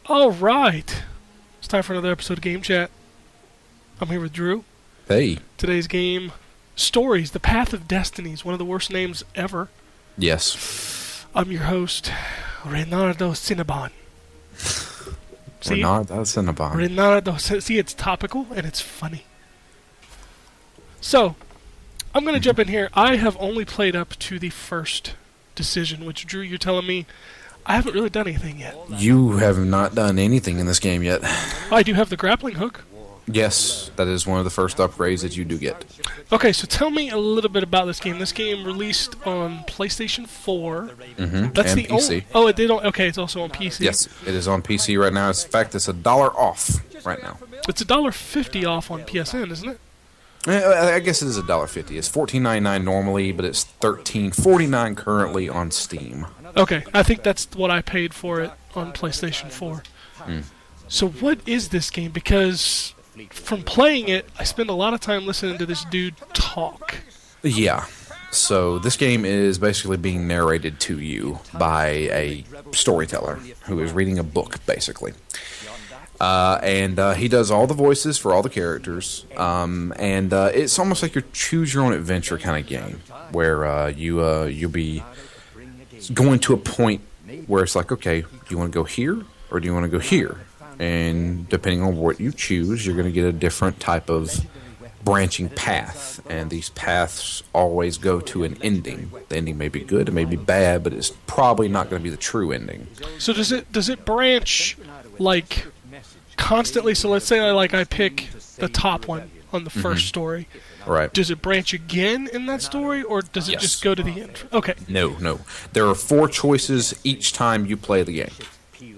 All right. It's time for another episode of Game Chat. I'm here with Drew. Hey. Today's game, Stories, The Path of Destinies, one of the worst names ever. Yes. I'm your host, Reynardo Cinnabon. Reynardo Cinnabon. Reynardo. See, it's topical and it's funny. So, I'm going to jump in here. I have only played up to the first decision, which, Drew, you're telling me I haven't really done anything yet. You have not done anything in this game yet. I do have the grappling hook. Yes, that is one of the first upgrades that you do get. Okay, so tell me a little bit about this game. This game released on PlayStation 4. Mm-hmm. That's and the PC. Oh, it did. Okay, it's also on PC. Yes, it is on PC right now. In fact, it's $1 off right now. It's $1.50 off on PSN, isn't it? I guess it is $1.50. It's $14.99 normally, but it's $13.49 currently on Steam. Okay, I think that's what I paid for it on PlayStation 4. So what is this game? Because from playing it, I spend a lot of time listening to this dude talk. Yeah. So this game is basically being narrated to you by a storyteller who is reading a book, basically. And he does all the voices for all the characters. And it's almost like your choose-your-own-adventure kind of game, where you'll be going to a point where it's like, okay, do you want to go here or do you want to go here? And depending on what you choose, you're going to get a different type of branching path. And these paths always go to an ending. The ending may be good, it may be bad, but it's probably not going to be the true ending. So does it branch like constantly? So let's say I pick the top one on the first story. Right. Does it branch again in that story, or does it just go to the end? Okay. No. There are 4 choices each time you play the game.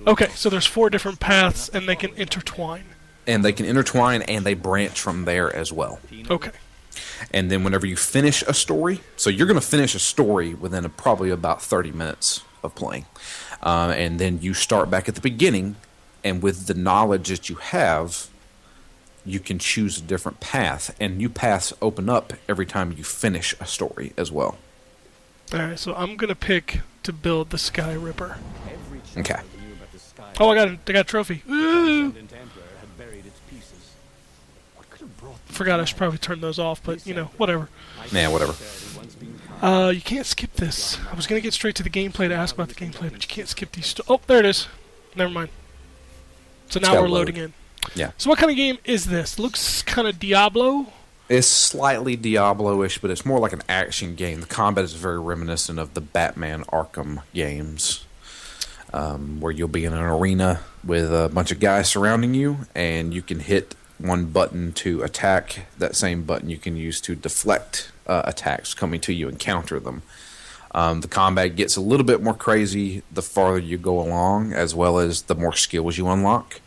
Okay, so there's 4 different paths, and they can intertwine. And they can intertwine, and they branch from there as well. Okay. And then whenever you finish a story, so you're going to finish a story within probably about 30 minutes of playing. And then you start back at the beginning, and with the knowledge that you have, you can choose a different path, and new paths open up every time you finish a story as well. Alright, so I'm going to pick to build the Sky Ripper. Okay. Oh, I got a trophy. Ooh! Forgot I should probably turn those off, but, whatever. Yeah, whatever. You can't skip this. I was going to get straight to the gameplay to ask about the gameplay, but you can't skip these. Oh, there it is. Never mind. So now we're loading in. Yeah. So what kind of game is this? Looks kind of Diablo. It's slightly Diablo-ish, but it's more like an action game. The combat is very reminiscent of the Batman Arkham games, where you'll be in an arena with a bunch of guys surrounding you, and you can hit one button to attack. That same button you can use to deflect attacks coming to you and counter them. The combat gets a little bit more crazy the farther you go along, as well as the more skills you unlock.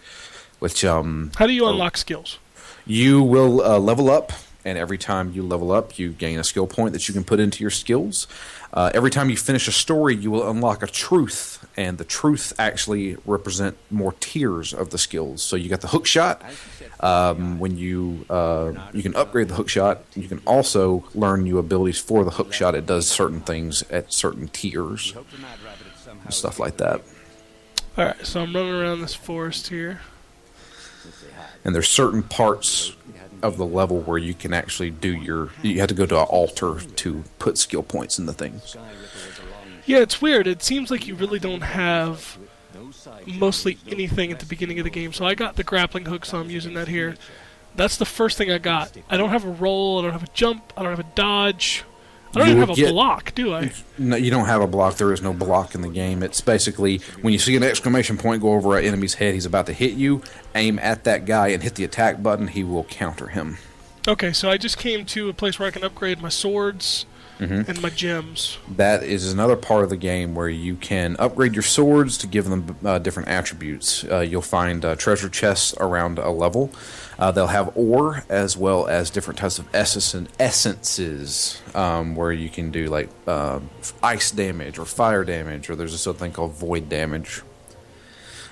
How do you unlock skills? You will level up, and every time you level up, you gain a skill point that you can put into your skills. Every time you finish a story, you will unlock a truth, and the truth actually represent more tiers of the skills. So you got the hook shot. When you can upgrade the hook shot, you can also learn new abilities for the hook shot. It does certain things at certain tiers, and stuff like that. All right, so I'm running around this forest here. And there's certain parts of the level where you can actually you have to go to an altar to put skill points into things. Yeah, it's weird. It seems like you really don't have mostly anything at the beginning of the game. So I got the grappling hook, so I'm using that here. That's the first thing I got. I don't have a roll, I don't have a jump, I don't have a dodge. I don't even have a block, do I? No, you don't have a block. There is no block in the game. It's basically, when you see an exclamation point go over an enemy's head, he's about to hit you, aim at that guy and hit the attack button, he will counter him. Okay, so I just came to a place where I can upgrade my swords and my gems. That is another part of the game where you can upgrade your swords to give them different attributes. You'll find treasure chests around a level. They'll have ore as well as different types of essences where you can do like ice damage or fire damage, or there's this other thing called void damage.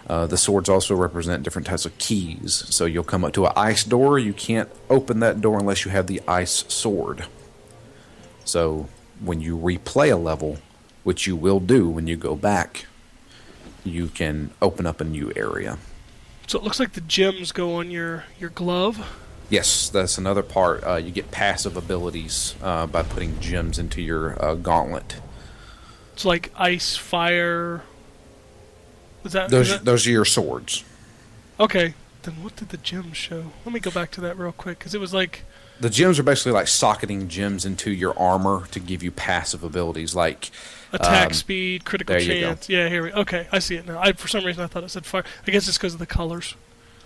The swords also represent different types of keys. So you'll come up to an ice door. You can't open that door unless you have the ice sword. So when you replay a level, which you will do when you go back, you can open up a new area. So it looks like the gems go on your glove. Yes, that's another part. You get passive abilities by putting gems into your gauntlet. It's like ice, fire. Those are your swords. Okay. Then what did the gems show? Let me go back to that real quick, because it was like... The gems are basically like socketing gems into your armor to give you passive abilities, like... Attack speed, critical chance. You go. Yeah, here we go. Okay, I see it now. For some reason, I thought it said fire. I guess it's because of the colors.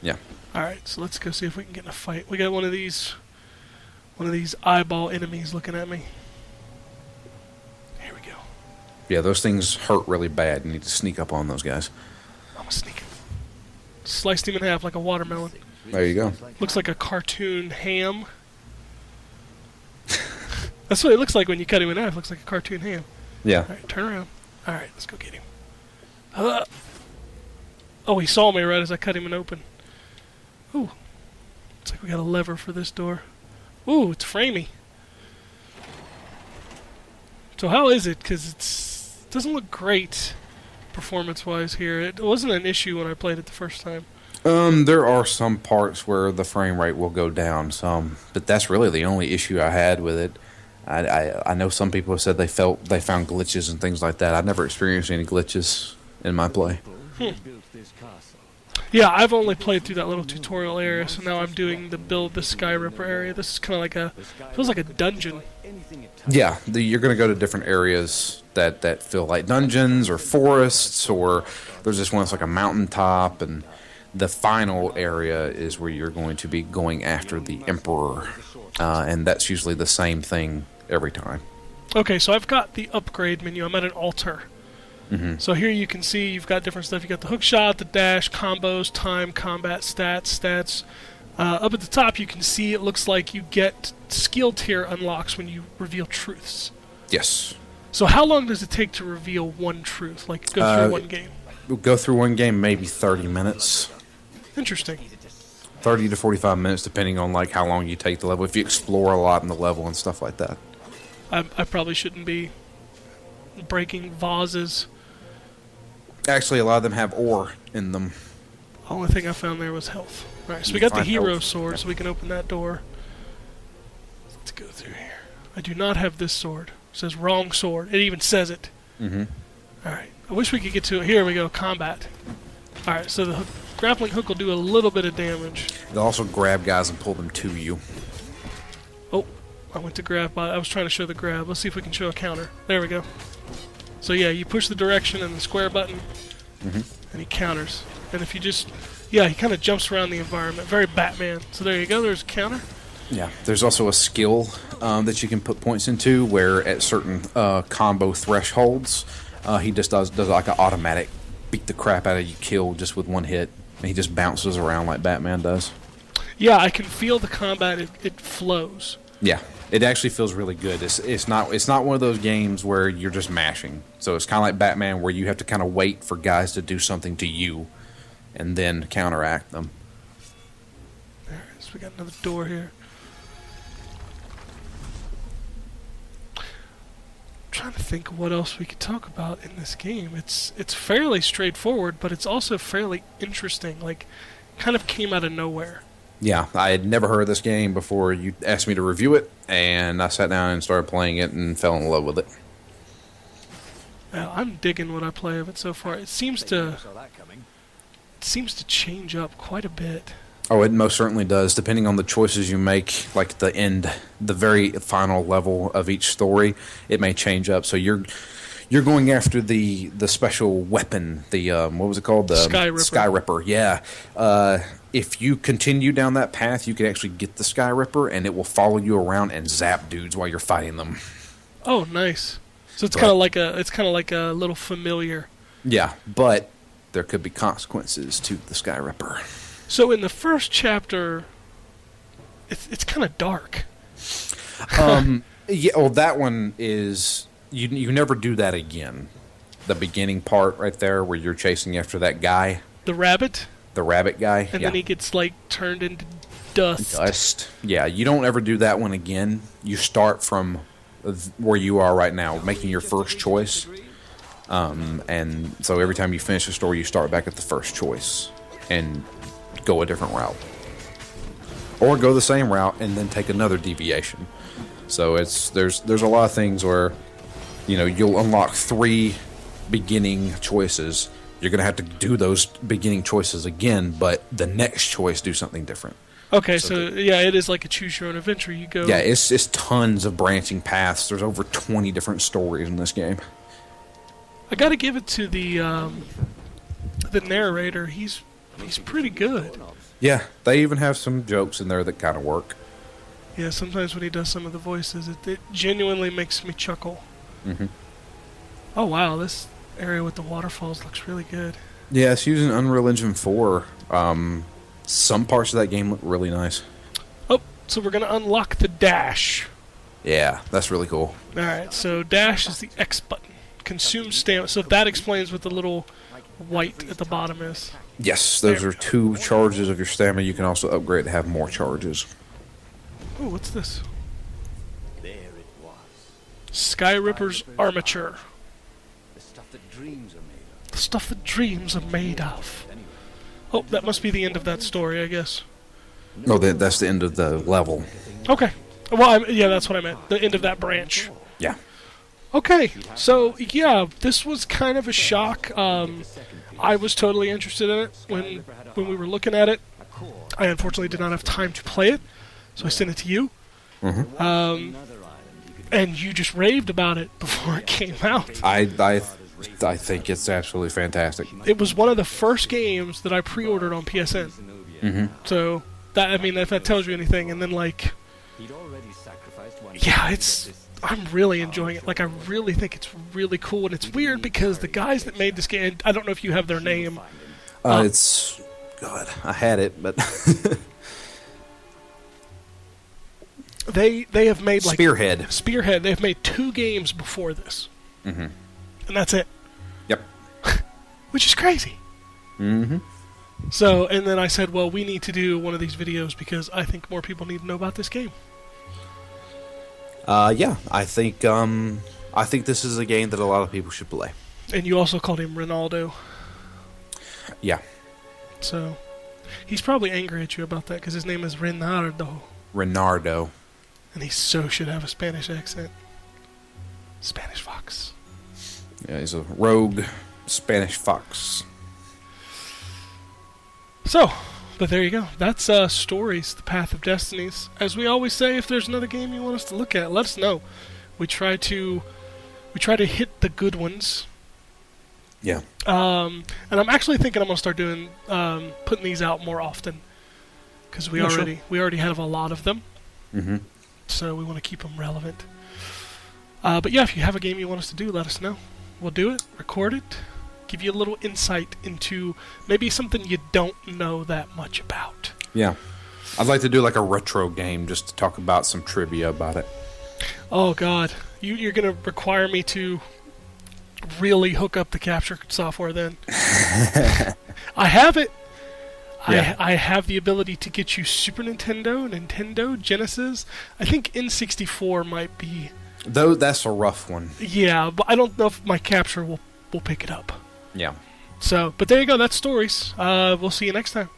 Yeah. Alright, so let's go see if we can get in a fight. We got one of these eyeball enemies looking at me. Here we go. Yeah, those things hurt really bad. You need to sneak up on those guys. I'm sneaking. Sliced him in half like a watermelon. There you go. Looks like a cartoon ham. That's what it looks like when you cut him in half. It looks like a cartoon ham. Yeah. Alright, turn around. Alright, let's go get him. Oh, he saw me right as I cut him open. Ooh. Looks like we got a lever for this door. Ooh, it's framey. So how is it? Because it doesn't look great performance-wise here. It wasn't an issue when I played it the first time. There are some parts where the frame rate will go down some, but that's really the only issue I had with it. I know some people have said they found glitches and things like that. I've never experienced any glitches in my play. Yeah, I've only played through that little tutorial area, so now I'm doing the build the Sky Ripper area. This is kind of like feels like a dungeon. Yeah, you're going to go to different areas that feel like dungeons or forests, or there's this one that's like a mountaintop, and the final area is where you're going to be going after the Emperor, and that's usually the same thing every time. Okay, so I've got the upgrade menu. I'm at an altar. Mm-hmm. So here you can see you've got different stuff. You got the hook shot, the dash, combos, time, combat, stats. Up at the top you can see it looks like you get skill tier unlocks when you reveal truths. Yes. So how long does it take to reveal one truth? Like go through one game? We'll go through one game, maybe 30 minutes. Interesting. 30 to 45 minutes, depending on like how long you take the level. If you explore a lot in the level and stuff like that. I probably shouldn't be breaking vases. Actually, a lot of them have ore in them. The only thing I found there was health. Alright, so we got the hero sword, so we can open that door. Let's go through here. I do not have this sword. It says wrong sword. It even says it. Mm-hmm. Alright, I wish we could get to it. Here we go, combat. Alright, so the grappling hook will do a little bit of damage. They'll also grab guys and pull them to you. Oh, I went to grab. I was trying to show the grab. Let's see if we can show a counter. There we go. So yeah, you push the direction and the square button, and he counters. And if you just... Yeah, he kind of jumps around the environment. Very Batman. So there you go, there's a counter. Yeah, there's also a skill that you can put points into where at certain combo thresholds, he just does like an automatic beat the crap out of you kill just with one hit. And he just bounces around like Batman does. Yeah, I can feel the combat. It flows. Yeah, it actually feels really good. It's not one of those games where you're just mashing. So it's kind of like Batman where you have to kind of wait for guys to do something to you and then counteract them. There it is. We got another door here. I'm trying to think of what else we could talk about in this game. It's fairly straightforward, but it's also fairly interesting. Like, kind of came out of nowhere. Yeah, I had never heard of this game before you asked me to review it, and I sat down and started playing it and fell in love with it. I'm digging what I play of it so far. It seems to change up quite a bit. Oh, it most certainly does, depending on the choices you make, like the very final level of each story, it may change up. So you're going after the special weapon, the what was it called? The Sky Ripper. Yeah. If you continue down that path, you can actually get the Sky Ripper, and it will follow you around and zap dudes while you're fighting them. Oh, nice. So it's kind of like a little familiar. Yeah, but there could be consequences to the Sky Ripper. So in the first chapter, it's kind of dark. Yeah. Well, that one is you never do that again. The beginning part right there, where you're chasing after that guy, the rabbit guy, and then he gets like turned into dust. Yeah, you don't ever do that one again. You start from where you are right now, making your first choice, And so every time you finish a story, you start back at the first choice and go a different route. Or go the same route and then take another deviation. So there's a lot of things where, you'll unlock 3 beginning choices. You're going to have to do those beginning choices again, but the next choice do something different. Okay, so it is like a choose your own adventure. You go. Yeah, it's tons of branching paths. There's over 20 different stories in this game. I got to give it to the narrator. He's pretty good. Yeah, they even have some jokes in there that kind of work. Yeah, sometimes when he does some of the voices, it genuinely makes me chuckle. Mm-hmm. Oh, wow, this area with the waterfalls looks really good. Yeah, it's using Unreal Engine 4. Some parts of that game look really nice. Oh, so we're going to unlock the dash. Yeah, that's really cool. All right, so dash is the X button. Consume stamina. So that explains what the little white at the bottom is. Yes, those are 2 charges of your stamina. You can also upgrade to have more charges. Oh, what's this? Sky Ripper's armature. The stuff that dreams are made of. Oh, that must be the end of that story, I guess. Oh, that's the end of the level. Okay. Well, that's what I meant. The end of that branch. Yeah. Okay, so yeah, this was kind of a shock. I was totally interested in it when we were looking at it. I unfortunately did not have time to play it, so I sent it to you. Mm-hmm. And you just raved about it before it came out. I think it's absolutely fantastic. It was one of the first games that I pre-ordered on PSN. Mm-hmm. So if that tells you anything, and then I'm really enjoying it. Like, I really think it's really cool, and it's weird because the guys that made this game, I don't know if you have their name. It's God, I had it, but they have made Spearhead. They've made 2 games before this, mm-hmm. and that's it. Yep. Which is crazy. Mm-hmm. So, and then I said, well, we need to do one of these videos because I think more people need to know about this game. Yeah, I think this is a game that a lot of people should play. And you also called him Ronaldo. Yeah. So, he's probably angry at you about that because his name is Renardo. Renardo. And he should have a Spanish accent. Spanish fox. Yeah, he's a rogue Spanish fox. So, but there you go. That's Stories, The Path of Destinies. As we always say, if there's another game you want us to look at, let us know. We try to hit the good ones. Yeah. And I'm actually thinking I'm gonna start doing putting these out more often because we already have a lot of them. Mm-hmm. So we want to keep them relevant. But yeah, if you have a game you want us to do, let us know. We'll do it, record it, give you a little insight into maybe something you don't know that much about. Yeah. I'd like to do like a retro game just to talk about some trivia about it. Oh, God. You're going to require me to really hook up the capture software then. I have it. Yeah. I have the ability to get you Super Nintendo, Genesis. I think N64 might be... Though that's a rough one. Yeah, but I don't know if my capture will pick it up. Yeah. So, but there you go. That's Stories. We'll see you next time.